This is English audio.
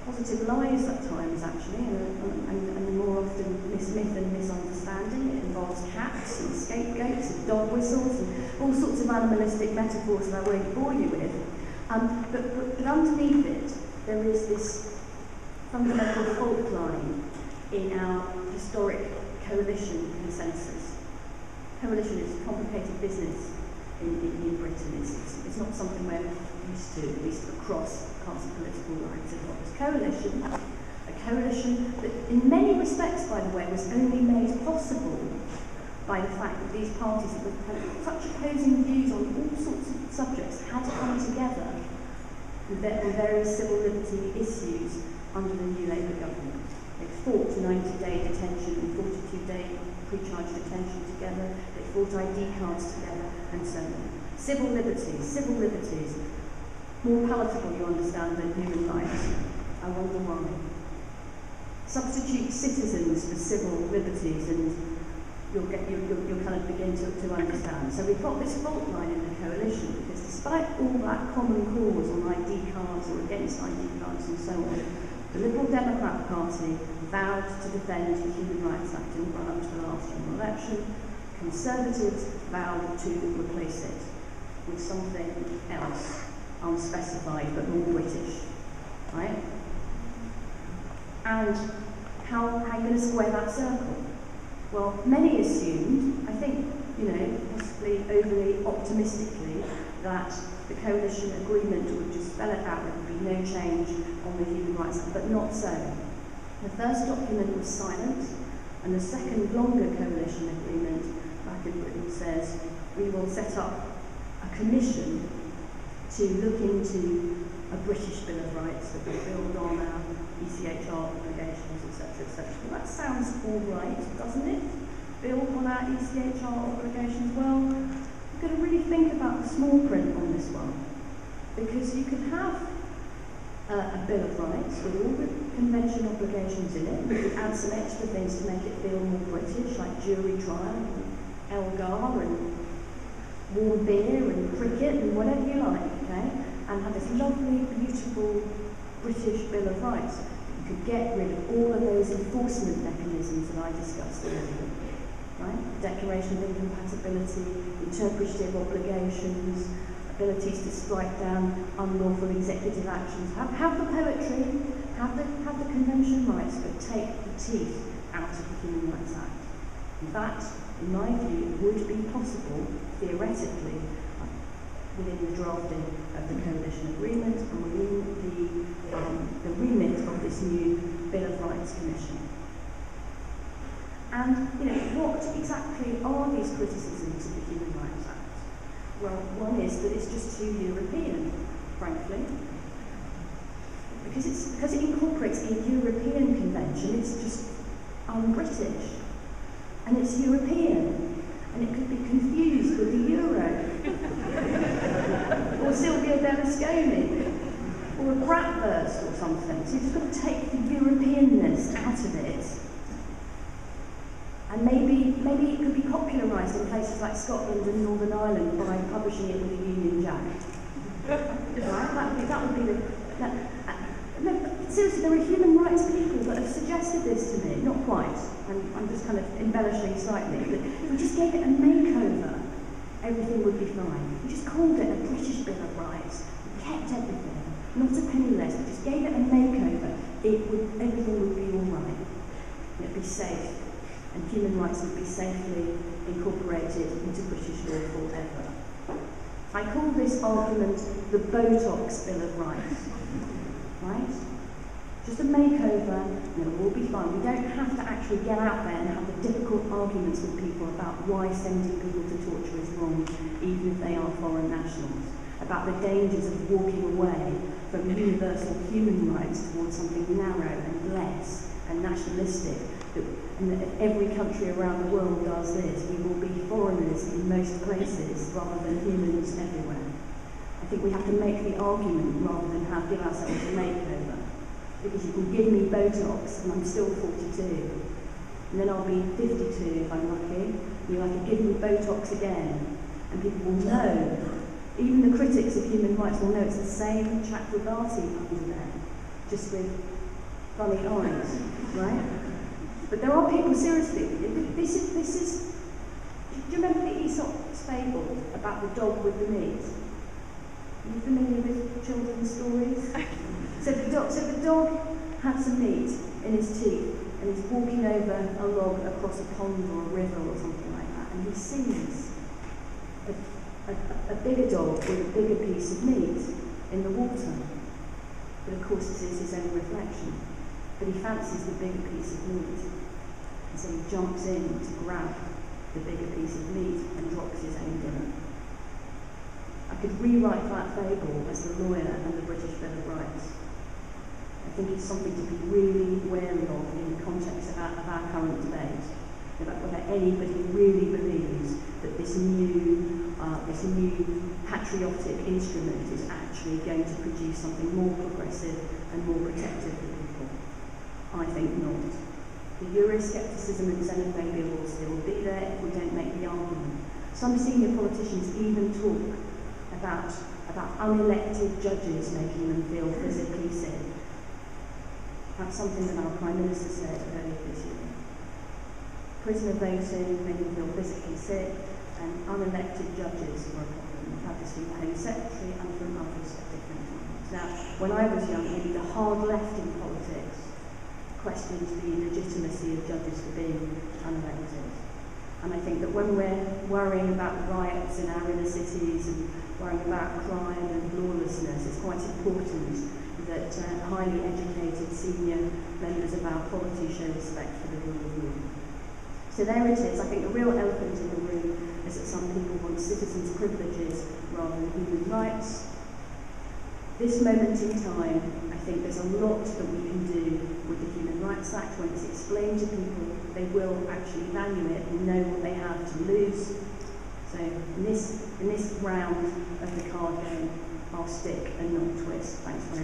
positive lies at times, actually, and more often myth and misunderstanding. It involves cats and scapegoats and dog whistles and all sorts of animalistic metaphors that I won't bore you with. But underneath it, there is this fundamental fault line in our historic coalition consensus. Coalition is a complicated business in Britain. It's not something we're used to, at least across parts of political lines. It's a coalition that in many respects, by the way, was only made possible by the fact that these parties that had such opposing views on all sorts of subjects had to come together with various civil liberty issues under the new Labour government. They fought 90-day detention and 42-day pre-charge detention together. They fought ID cards together, and so on. Civil liberties, more palatable, you understand, than human rights. I wonder why. Substitute citizens for civil liberties, and you'll kind of begin to understand. So we've got this fault line in the coalition, because despite all that common cause on ID cards or against ID cards and so on, the Liberal Democrat Party vowed to defend the Human Rights Act in the run-up to the last general election. Conservatives vowed to replace it with something else, unspecified but more British, right? And how are you going to square that circle? Well, many assumed, I think, possibly overly optimistically, that the coalition agreement would just spell it out, there would be no change on the Human Rights Act, but not so. The first document was silent, and the second, longer coalition agreement back in Britain says we will set up a commission to look into a British Bill of Rights that will build on our ECHR obligations, etc., etc. Well, that sounds all right, doesn't it? Build on our ECHR obligations. Well, you've got to really think about the small print on this one, because you could have a Bill of Rights with all the convention obligations in it. You could add some extra things to make it feel more British, like jury trial, and Elgar, and warm beer, and cricket, and whatever you like, okay? And have this lovely, beautiful British Bill of Rights. You could get rid of all of those enforcement mechanisms that I discussed earlier, right? Declaration of incompatibility, interpretative obligations, abilities to strike down unlawful executive actions. Have the poetry, have the convention rights, but take the teeth out of the Human Rights Act. That, in my view, would be possible, theoretically, within the drafting of the coalition agreement and within the remit of this new Bill of Rights Commission. And, what exactly are these criticisms of the Human Rights Act? Well, one is that it's just too European, frankly. Because it incorporates a European convention, it's just un-British. And it's European, and it could be confused with the euro. Or Silvio Berlusconi, or a bratwurst or something. So you've just got to take the Europeanness out of it. And maybe it could be popularised in places like Scotland and Northern Ireland by publishing it with a Union Jack. Right? That would be the... No, but seriously, there are human rights people that have suggested this to me. Not quite. I'm just kind of embellishing slightly. But if we just gave it a makeover, everything would be fine. We just called it a British Bill of Rights. We kept everything. Not a penny less. We just gave it a makeover. Everything would be all right. It'd be safe. And human rights would be safely incorporated into British law forever. I call this argument the Botox Bill of Rights. Right? Just a makeover, and it will be fine. We don't have to actually get out there and have the difficult arguments with people about why sending people to torture is wrong, even if they are foreign nationals. About the dangers of walking away from universal human rights towards something narrow and less and nationalistic. And that if every country around the world does this, we will be foreigners in most places rather than humans everywhere. I think we have to make the argument rather than give ourselves a makeover. Because you can give me Botox and I'm still 42. And then I'll be 52 if I'm lucky. You're like, give me Botox again. And people will know. Even the critics of human rights will know it's the same Chakrabarti under there. Just with funny eyes, right? But there are people, seriously, this is, do you remember the Aesop's fable about the dog with the meat? Are you familiar with children's stories? So the dog had some meat in his teeth, and he's walking over a log across a pond or a river or something like that, and he sees a bigger dog with a bigger piece of meat in the water. But of course it is his own reflection. But he fancies the bigger piece of meat. And so he jumps in to grab the bigger piece of meat and drops his own dinner. I could rewrite that fable as the lawyer and the British Bill of Rights. I think it's something to be really wary of in the context of our current debate, about whether anybody really believes that this new patriotic instrument is actually going to produce something more progressive and more protective for people. I think not. The Euroscepticism and xenophobia will still be there if we don't make the argument. Some senior politicians even talk about unelected judges making them feel physically sick. That's something that our Prime Minister said earlier this year. Prisoner voting made them feel physically sick, and unelected judges were a problem. We've had this from the Home Secretary and from others at different times. Now, when I was young, maybe the hard left in politics questioned the legitimacy of judges for being unelected. And I think that when we're worrying about riots in our inner cities and worrying about crime and lawlessness, it's quite important that highly educated senior members of our polity show respect for the rule of law. So there it is. I think the real elephant in the room is that some people want citizens' privileges rather than human rights. This moment in time, I think there's a lot that we can do with the Human Rights Act. When it's explained to people, they will actually value it and know what they have to lose. So in this round of the card game, I'll stick and not twist. Thanks very much.